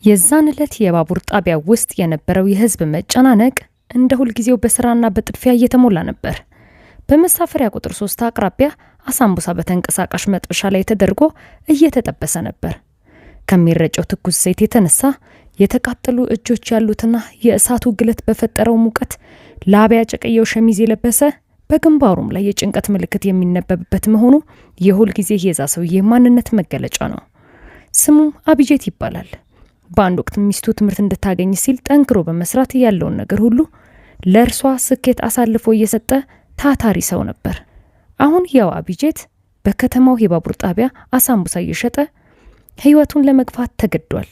የዛን ዕለት የባቡር ጣቢያ ውስጥ የነበረው የህዝብ መጨናነቅ እንደ ሁልጊዜው በስራና በጥድፊያ እየተሞላ ነበር። በመሳፈሪያ ቁጥር 3 አቅራቢያ አሳምቡሳ በተንቀሳቃሽ መጥበሻ ላይ ተደርጎ እየተጠበሰ ነበር። ከሚረጨው ትኩስ ዘይት የተነሳ የተቃጠሉ እጆች ያሉትና የእሳቱ ግለት በፈጠረው ሙቀት ላቢያ ጨቀየው ሸሚዝ የለበሰ በግንባሩም ላይ የጭንቀት ምልክት የሚነበብበት መሆኑ የሁል ጊዜ የዛ ሰውዬ ማንነት መገለጫ ነው። ስሙም አቢጄት ይባላል። በአንድ ወቅት ሚስቱ ትምህርት እንድታገኝ ሲል ጠንክሮ በመስራት ያለውን ነገር ሁሉ ለእርሷ ስኬት አሳልፎ እየሰጠ ታታሪ ሰው ነበር። አሁን ያው አቢጄት በከተማው የባቡር ጣቢያ አሳምቡሳ እየሸጠ ህይወቱን ለመግፋት ተገዷል።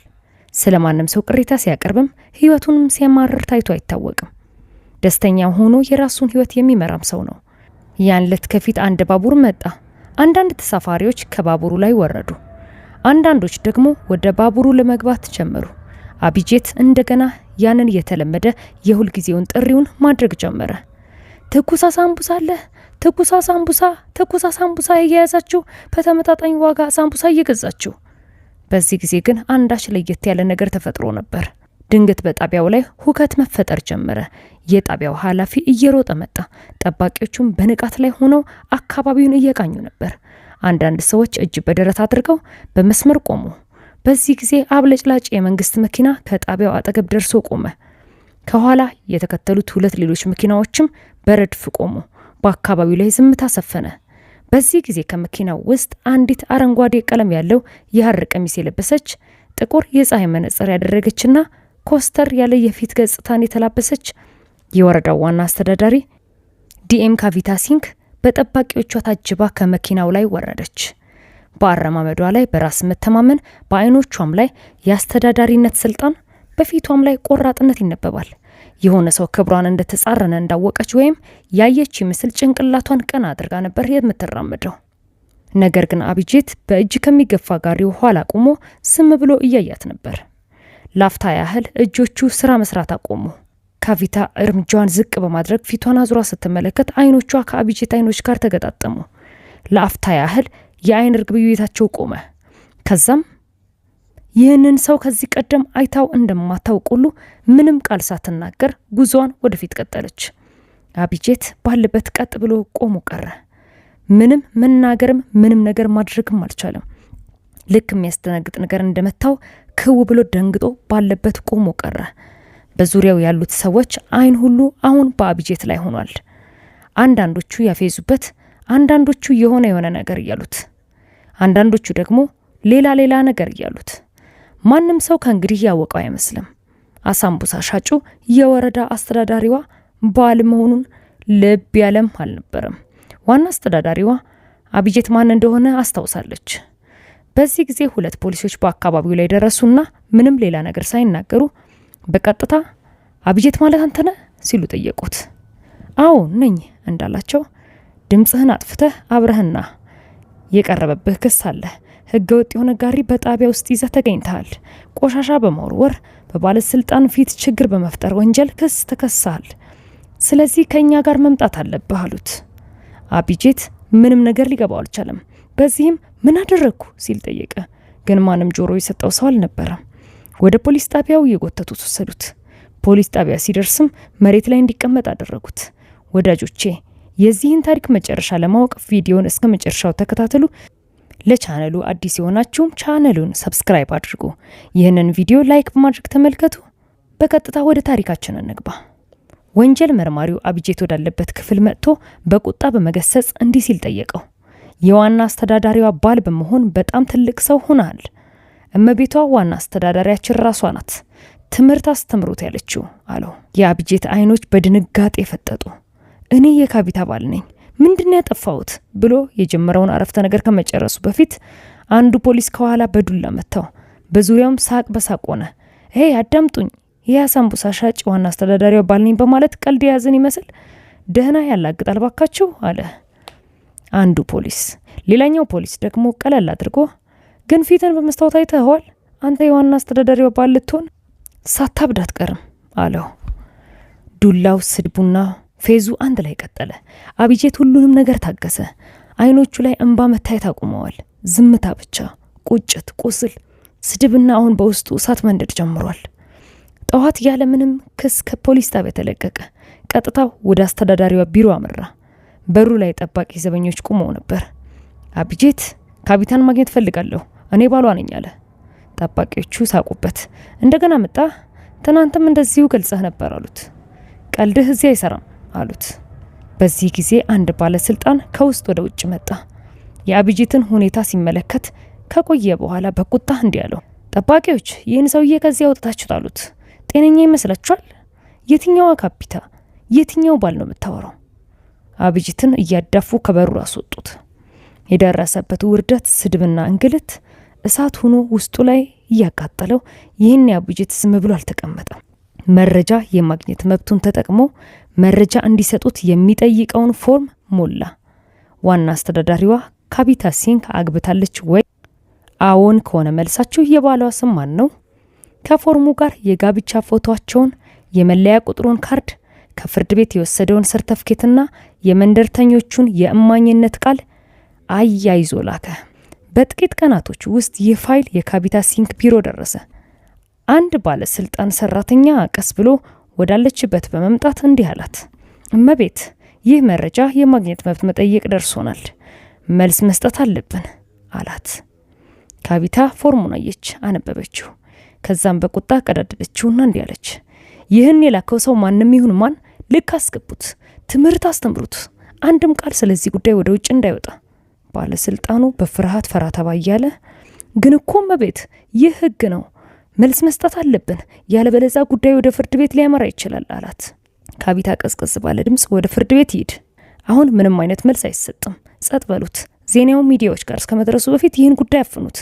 ስለማንም ሰው ቅሬታ ሲያቀርብም ህይወቱንም ሲያማርር ታይቶ አይታወቅም። ደስተኛ ሆኖ የራሱን ህይወት የሚመራም ሰው ነው። ያን ዕለት ከፊት አንድ ባቡር መጣ። አንዳንድ ተሳፋሪዎች ከባቡሩ ላይ ወረዱ። አንዳንዶች ደግሞ ወደ ባቡሩ ለመግባት ጀመሩ። አቢጄት እንደገና ያንን የተለመደ የሁል ጊዜውን ጥሪውን ማድረግ ጀመረ። ትኩስ አሳምቡሳ አለ፣ ትኩስ አሳምቡሳ፣ ትኩስ አሳምቡሳ እየያዛችሁ በተመጣጣኝ ዋጋ አሳምቡሳ እየገዛችሁ። በዚህ ጊዜ ግን አንዳች ለየት ያለ ነገር ተፈጥሮ ነበር። ድንገት በጣቢያው ላይ ሁከት መፈጠር ጀመረ። የጣቢያው ኃላፊ እየሮጠ መጣ። ጠባቂዎቹም በንቃት ላይ ሆነው አካባቢውን እየቃኙ ነበር። አንዳንድ ሰዎች እጅ በደረት አድርገው በመስመር ቆሙ። በዚህ ጊዜ አብለጭላጭ የመንግስት መኪና ከጣቢያው አጠገብ ደርሶ ቆመ። ከኋላ የተከተሉት 2 ሌሎች መኪናዎችም በረድፍ ቆሙ። በአካባቢው ላይ ዝምታ ሰፈነ። በዚህ ጊዜ ከመኪናው ውስጥ አንዲት አረንጓዴ ቀለም ያለው የሐር ቀሚስ የለበሰች፣ ጥቁር የፀሐይ መነጽር ያደረገችና ኮስተር ያለ የፊት ገጽታን የተላበሰች የወረዳው ዋና አስተዳዳሪ ዲኤም ካቪታ ሲንግ በጠባቂዎቿ ታጅባ ከመኪናው ላይ ወረደች። በአረማመዷ ላይ በራስ መተማመን፣ በአይኖቿም ላይ የአስተዳዳሪነት ስልጣን፣ በፊቷም ላይ ቆራጥነት ይነበባል። የሆነ ሰው ክብሯን እንደተጻረነ እንዳወቀች ወይም ያየች ምስል ጭንቅላቷን ቀና አድርጋ ነበር የምትራመደው። ነገር ግን አቢጄት በእጅ ከሚገፋ ጋሪው ኋላ ቆሞ ዝም ብሎ እያያት ነበር። ላፍታ ያህል እጆቹ ስራ መስራት አቆሙ። ካቪታ እርምጃዋን ዝቅ በማድረግ ፊቷን አዙራ ስትመለከት አይኖቿ ከአቢጄት አይኖች ጋር ተገጣጠሙ። ለአፍታ ያህል የአይን ግብይታቸው ቆመ። ከዛም ይህንን ሰው ከዚህ ቀደም አይታው እንደማታውቅ ሁሉ ምንም ቃል ሳትናገር ጉዞዋን ወደፊት ቀጠለች። አቢጄት ባለበት ቀጥ ብሎ ቆሞ ቀረ። ምንም መናገርም ምንም ነገር ማድረግም አልቻለም። ልክ የሚያስደነግጥ ነገር እንደመታው ክው ብሎ ደንግጦ ባለበት ቆሞ ቀረ። በዙሪያው ያሉት ሰዎች አይን ሁሉ አሁን በአቢጄት ላይ ሆኗል። አንዳንዶቹ ያፌዙበት፣ አንዳንዶቹ የሆነ ነገር እያሉት፣ አንዳንዶቹ ደግሞ ሌላ ነገር እያሉት። ማንም ሰው ከእንግዲህ ያወቀው አይመስልም። አሳምቡሳ ሻጩ የወረዳ አስተዳዳሪዋ ባል መሆኑን ልብ ያለም አልነበረም። ዋና አስተዳዳሪዋ አቢጄት ማን እንደሆነ አስታውሳለች። በዚህ ጊዜ 2 ፖሊሶች በአካባቢው ላይ ደረሱና ምንም ሌላ ነገር ሳይናገሩ በቀጥታ አቢጄት ማለት አንተ ነህ ሲሉ ጠየቁት። አዎ ነኝ እንዳላቸው፣ ድምጽህን አጥፍተህ አብረህና የቀረበብህ ክስ አለ። ህገወጥ የሆነ ጋሪ በጣቢያ ውስጥ ይዘህ ተገኝተሃል። ቆሻሻ በመወርወር በባለስልጣን ፊት ችግር በመፍጠር ወንጀል ክስ ተከሳል። ስለዚህ ከኛ ጋር መምጣት አለብህ አሉት። አቢጄት ምንም ነገር ሊገባው አልቻለም። በዚህም ምን አደረግኩ ሲል ጠየቀ። ግን ማንም ጆሮ የሰጠው ሰው አልነበረም። ወደ ፖሊስ ጣቢያው እየጎተቱት ወሰዱት። ፖሊስ ጣቢያ ሲደርስም መሬት ላይ እንዲቀመጥ አደረጉት። ወዳጆቼ የዚህን ታሪክ መጨረሻ ለማወቅ ቪዲዮን እስከ መጨረሻው ተከታተሉ። ለቻናሉ አዲስ የሆናችሁም ቻናሉን ሰብስክራይብ አድርጉ። ይህንን ቪዲዮ ላይክ በማድረግ ተመልከቱ። በቀጥታ ወደ ታሪካችን እንግባ። ወንጀል መርማሪው አቢጄት ወዳለበት ክፍል መጥቶ በቁጣ በመገሰጽ እንዲህ ሲል ጠየቀው። የዋና አስተዳዳሪዋ ባል በመሆን በጣም ትልቅ ሰው ሆናል። እመቤቷ ዋና አስተዳዳሪያችን ራሷ ናት። ትምህርት አስተምሮት ያለችው አለው። የአቢጄት አይኖች በድንጋጤ ፈጠጡ። እኔ የካቪታ ባል ነኝ፣ ምንድን ያጠፋሁት ብሎ የጀመረውን አረፍተ ነገር ከመጨረሱ በፊት አንዱ ፖሊስ ከኋላ በዱላ መታው። በዙሪያውም ሳቅ በሳቅ ሆነ። አዳምጡኝ፣ የአሳምቡሳ ሻጭ ዋና አስተዳዳሪዋ ባል ነኝ በማለት ቀልድ የያዘን ይመስል ደህና ያላግጣል ባካችሁ አለ አንዱ ፖሊስ። ሌላኛው ፖሊስ ደግሞ ቀለል አድርጎ ግን ፊትን በመስታወት አይተኸዋል? አንተ የዋና አስተዳዳሪዋ ባል ልትሆን ሳታብድ አትቀርም አለው። ዱላው፣ ስድቡና ፌዙ አንድ ላይ ቀጠለ። አቢጄት ሁሉንም ነገር ታገሰ። አይኖቹ ላይ እንባ መታየት አቁመዋል። ዝምታ ብቻ፣ ቁጭት፣ ቁስል፣ ስድብና አሁን በውስጡ እሳት መንደድ ጀምሯል። ጠዋት ያለምንም ክስ ከፖሊስ ጣቢያ ተለቀቀ። ቀጥታ ወደ አስተዳዳሪዋ ቢሮ አመራ። በሩ ላይ ጠባቂ ዘበኞች ቆመው ነበር። አብጄት ካቢታን ማግኘት ፈልጋለሁ፣ እኔ ባሏ ነኝ አለ። ጠባቂዎቹ ሳቁበት። እንደገና መጣ? ትናንትም እንደዚሁ ገልጸህ ነበር አሉት። ቀልድህ እዚህ አይሰራም አሉት። በዚህ ጊዜ አንድ ባለስልጣን ከውስጥ ወደ ውጭ መጣ። የአብጄትን ሁኔታ ሲመለከት ከቆየ በኋላ በቁጣ እንዲህ አለው፣ ጠባቂዎች ይህን ሰውዬ ከዚህ አውጥታችሁት አሉት። ጤነኛ ይመስላችኋል? የትኛው ካፒታ፣ የትኛው ባል ነው የምታወራው? አብጄትን እያዳፉ ከበሩ አስወጡት። የደረሰበት ውርደት፣ ስድብና እንግልት እሳት ሆኖ ውስጡ ላይ እያቃጠለው ይህን አብጄት ዝም ብሎ አልተቀመጠም። መረጃ የማግኘት መብቱን ተጠቅሞ መረጃ እንዲሰጡት የሚጠይቀውን ፎርም ሞላ። ዋና አስተዳዳሪዋ ካቢታ ሲንግ አግብታለች ወይ? አዎን ከሆነ መልሳችሁ የባሏ ስም ማን ነው? ከፎርሙ ጋር የጋብቻ ፎቶአቸውን፣ የመለያ ቁጥሩን ካርድ፣ ከፍርድ ቤት የወሰደውን ሰርተፍኬትና የመንደርተኞቹን የእማኝነት ቃል አያይዞ ላከ። በጥቂት ቀናቶች ውስጥ ይህ ፋይል የካቢታ ሲንግ ቢሮ ደረሰ። አንድ ባለስልጣን ሰራተኛ ቀስ ብሎ ወዳለችበት በመምጣት እንዲህ አላት፣ እመቤት፣ ይህ መረጃ የማግኘት መብት መጠየቅ ደርሶናል፣ መልስ መስጠት አለብን አላት። ካቢታ ፎርሙን አየች፣ አነበበችው። ከዛም በቁጣ ቀዳደደችውና እንዲህ አለች፣ ይህን የላከው ሰው ማንም ይሁን ማን ልክ አስገቡት፣ ትምህርት አስተምሩት፣ አንድም ቃል ስለዚህ ጉዳይ ወደ ውጭ እንዳይወጣ። ባለስልጣኑ በፍርሃት ፈራተባ እያለ ግን እኮ እመቤት፣ ይህ ህግ ነው፣ መልስ መስጠት አለብን፣ ያለበለዚያ ጉዳዩ ወደ ፍርድ ቤት ሊያመራ ይችላል አላት። ካቢታ ቀዝቀዝ ባለ ድምጽ ወደ ፍርድ ቤት ይሄድ፣ አሁን ምንም አይነት መልስ አይሰጥም፣ ጸጥ በሉት፣ ዜናው ሚዲያዎች ጋር እስከመድረሱ በፊት ይህን ጉዳይ አፍኑት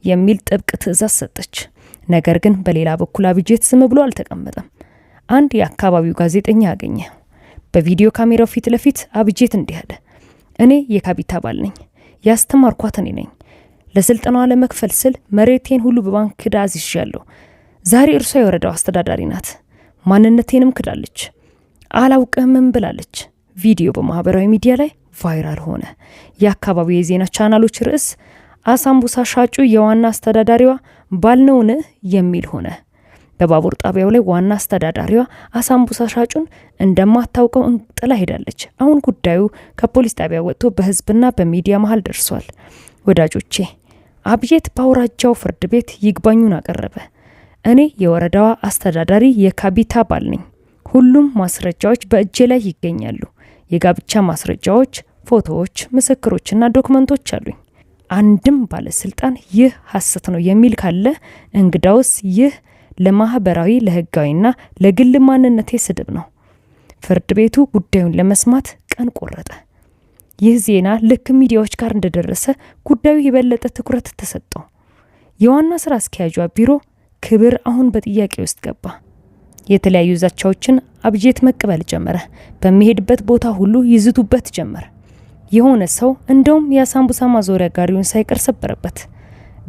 የሚል ጥብቅ ትዕዛዝ ሰጠች። ነገር ግን በሌላ በኩል አብጄት ዝም ብሎ አልተቀመጠም። አንድ የአካባቢው ጋዜጠኛ አገኘ። በቪዲዮ ካሜራው ፊት ለፊት አብጄት እንዲህ አለ፣ እኔ የካቢታ ባል ነኝ፣ ያስተማርኳት እኔ ነኝ። ለስልጠናዋ ለመክፈል ስል መሬቴን ሁሉ በባንክ ዕዳ አዝዣለሁ። ዛሬ እርሷ የወረዳው አስተዳዳሪ ናት። ማንነቴንም ክዳለች፣ አላውቅህምም ብላለች። ቪዲዮ በማህበራዊ ሚዲያ ላይ ቫይራል ሆነ። የአካባቢው የዜና ቻናሎች ርዕስ አሳምቡሳ ሻጩ የዋና አስተዳዳሪዋ ባል ነውን የሚል ሆነ። በባቡር ጣቢያው ላይ ዋና አስተዳዳሪዋ አሳምቡሳ ሻጩን እንደማታውቀው ጥላ ሄዳለች። አሁን ጉዳዩ ከፖሊስ ጣቢያ ወጥቶ በህዝብና በሚዲያ መሃል ደርሷል። ወዳጆቼ፣ አብጄት በአውራጃው ፍርድ ቤት ይግባኙን አቀረበ። እኔ የወረዳዋ አስተዳዳሪ የካቢታ ባል ነኝ። ሁሉም ማስረጃዎች በእጄ ላይ ይገኛሉ። የጋብቻ ማስረጃዎች፣ ፎቶዎች፣ ምስክሮችና ዶክመንቶች አሉኝ። አንድም ባለስልጣን ይህ ሐሰት ነው የሚል ካለ እንግዳውስ ይህ ለማህበራዊ ለህጋዊና ለግል ማንነቴ ስድብ ነው። ፍርድ ቤቱ ጉዳዩን ለመስማት ቀን ቆረጠ። ይህ ዜና ልክ ሚዲያዎች ጋር እንደደረሰ ጉዳዩ የበለጠ ትኩረት ተሰጠው። የዋና ስራ አስኪያጇ ቢሮ ክብር አሁን በጥያቄ ውስጥ ገባ። የተለያዩ ዛቻዎችን አብጄት መቀበል ጀመረ። በሚሄድበት ቦታ ሁሉ ይዝቱበት ጀመረ። የሆነ ሰው እንደውም የአሳምቡሳ ማዞሪያ ጋሪውን ሳይቀር ሰበረበት።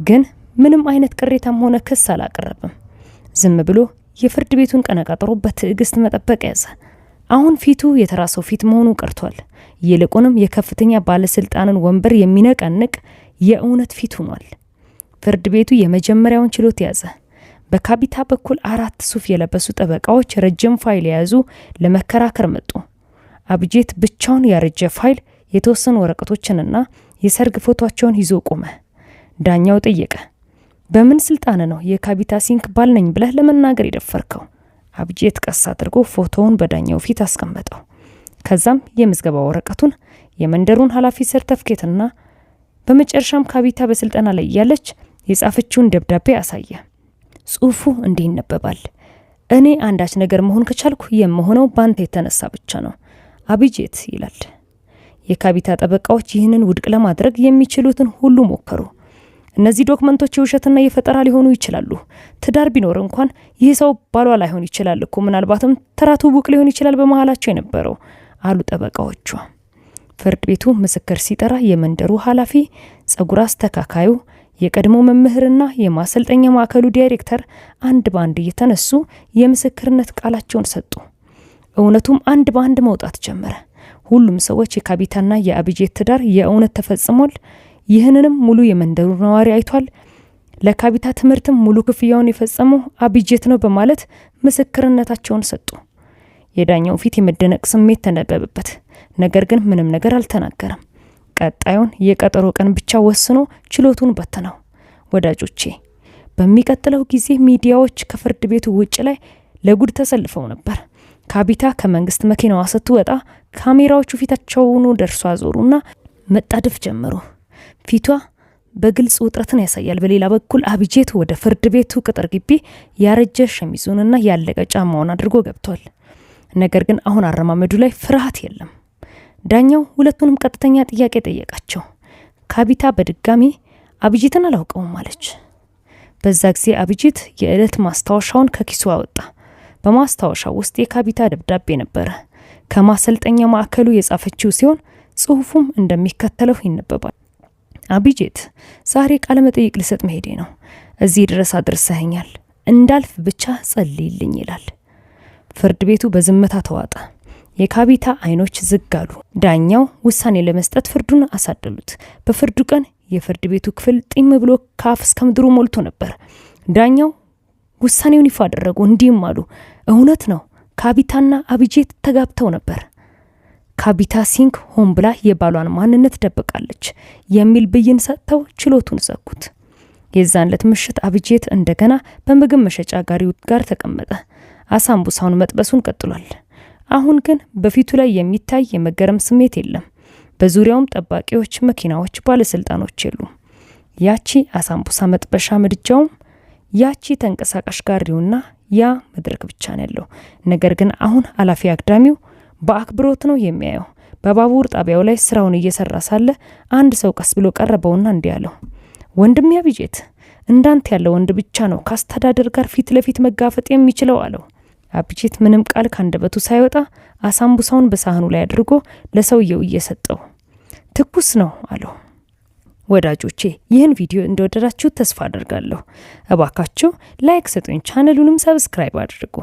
ግን ምንም አይነት ቅሬታም ሆነ ክስ አላቀረበም። ዝም ብሎ የፍርድ ቤቱን ቀነቀጠሮ በትዕግስት መጠበቅ ያዘ። አሁን ፊቱ የተራሰው ፊት መሆኑ ቀርቷል። ይልቁንም የከፍተኛ ባለስልጣንን ወንበር የሚነቀንቅ የእውነት ፊት ሆኗል። ፍርድ ቤቱ የመጀመሪያውን ችሎት ያዘ። በካቢታ በኩል 4 ሱፍ የለበሱ ጠበቃዎች ረጅም ፋይል የያዙ ለመከራከር መጡ። አብጄት ብቻውን ያረጀ ፋይል፣ የተወሰኑ ወረቀቶችንና የሰርግ ፎቶአቸውን ይዞ ቆመ። ዳኛው ጠየቀ፣ በምን ስልጣን ነው የካቢታ ሲንግ ባል ነኝ ብለህ ለመናገር የደፈርከው? አብጄት ቀስ አድርጎ ፎቶውን በዳኛው ፊት አስቀመጠው። ከዛም የምዝገባ ወረቀቱን፣ የመንደሩን ኃላፊ ሰርተፍኬትና በመጨረሻም ካቢታ በስልጠና ላይ ያለች የጻፈችውን ደብዳቤ አሳየ። ጽሑፉ እንዲህ ይነበባል፣ እኔ አንዳች ነገር መሆን ከቻልኩ የምሆነው ባንተ የተነሳ ብቻ ነው አብጄት ይላል። የካቢታ ጠበቃዎች ይህንን ውድቅ ለማድረግ የሚችሉትን ሁሉ ሞከሩ። እነዚህ ዶክመንቶች የውሸትና የፈጠራ ሊሆኑ ይችላሉ። ትዳር ቢኖር እንኳን ይህ ሰው ባሏ ላይሆን ይችላል እኮ፣ ምናልባትም ተራ ትውውቅ ሊሆን ይችላል በመሃላቸው የነበረው አሉ ጠበቃዎቹ። ፍርድ ቤቱ ምስክር ሲጠራ የመንደሩ ኃላፊ፣ ጸጉር አስተካካዩ፣ የቀድሞ መምህርና የማሰልጠኛ ማዕከሉ ዳይሬክተር አንድ ባንድ እየተነሱ የምስክርነት ቃላቸውን ሰጡ። እውነቱም አንድ ባንድ መውጣት ጀመረ። ሁሉም ሰዎች የካቢታና የአብጄት ትዳር የእውነት ተፈጽሟል፣ ይህንንም ሙሉ የመንደሩ ነዋሪ አይቷል፣ ለካቢታ ትምህርትም ሙሉ ክፍያውን የፈጸመው አቢጄት ነው በማለት ምስክርነታቸውን ሰጡ። የዳኛው ፊት የመደነቅ ስሜት ተነበበበት። ነገር ግን ምንም ነገር አልተናገረም። ቀጣዩን የቀጠሮ ቀን ብቻ ወስኖ ችሎቱን በተነው። ወዳጆቼ በሚቀጥለው ጊዜ ሚዲያዎች ከፍርድ ቤቱ ውጭ ላይ ለጉድ ተሰልፈው ነበር። ካቢታ ከመንግስት መኪናዋ ስትወጣ ካሜራዎቹ ፊታቸውን ደርሷ ዞሩና መጣደፍ ጀመሩ። ፊቷ በግልጽ ውጥረትን ያሳያል። በሌላ በኩል አቢጄት ወደ ፍርድ ቤቱ ቅጥር ግቢ ያረጀ ሸሚዙንና ያለቀ ጫማውን አድርጎ ገብቷል። ነገር ግን አሁን አረማመዱ ላይ ፍርሃት የለም። ዳኛው ሁለቱንም ቀጥተኛ ጥያቄ ጠየቃቸው። ካቢታ በድጋሚ አቢጄትን አላውቀውም አለች። በዛ ጊዜ አቢጄት የዕለት ማስታወሻውን ከኪሱ አወጣ። በማስታወሻው ውስጥ የካቢታ ደብዳቤ ነበረ። ከማሰልጠኛ ማዕከሉ የጻፈችው ሲሆን ጽሁፉም እንደሚከተለው ይነበባል። አቢጄት ዛሬ ቃለ መጠይቅ ልሰጥ መሄዴ ነው። እዚህ ድረስ አድርሰኸኛል። እንዳልፍ ብቻ ጸልይልኝ ይላል። ፍርድ ቤቱ በዝምታ ተዋጠ። የካቢታ አይኖች ዝግ አሉ። ዳኛው ውሳኔ ለመስጠት ፍርዱን አሳደሉት። በፍርዱ ቀን የፍርድ ቤቱ ክፍል ጢም ብሎ ከአፍ እስከ ምድሩ ሞልቶ ነበር። ዳኛው ውሳኔውን ይፋ አደረጉ። እንዲህም አሉ፣ እውነት ነው፣ ካቢታና አቢጄት ተጋብተው ነበር። ካቢታ ሲንግ ሆን ብላ የባሏን ማንነት ደብቃለች የሚል ብይን ሰጥተው ችሎቱን ዘጉት። የዛን ዕለት ምሽት አቢጄት እንደገና በምግብ መሸጫ ጋሪው ጋር ተቀመጠ። አሳምቡሳውን መጥበሱን ቀጥሏል። አሁን ግን በፊቱ ላይ የሚታይ የመገረም ስሜት የለም። በዙሪያውም ጠባቂዎች፣ መኪናዎች፣ ባለስልጣኖች የሉም። ያቺ አሳምቡሳ መጥበሻ ምድጃውም ያቺ ተንቀሳቃሽ ጋሪውና ያ መድረክ ብቻ ነው ያለው። ነገር ግን አሁን አላፊ አግዳሚው በአክብሮት ነው የሚያየው። በባቡር ጣቢያው ላይ ስራውን እየሰራ ሳለ አንድ ሰው ቀስ ብሎ ቀረበውና እንዲህ አለው፣ ወንድም አቢጄት፣ እንዳንተ ያለው ወንድ ብቻ ነው ከአስተዳደር ጋር ፊት ለፊት መጋፈጥ የሚችለው አለው። አቢጄት ምንም ቃል ካንደበቱ ሳይወጣ አሳምቡሳውን በሳህኑ ላይ አድርጎ ለሰውየው እየሰጠው ትኩስ ነው አለው። ወዳጆቼ ይህን ቪዲዮ እንደወደዳችሁ ተስፋ አደርጋለሁ። እባካችሁ ላይክ ስጡኝ፣ ቻናሉንም ሰብስክራይብ አድርጉ።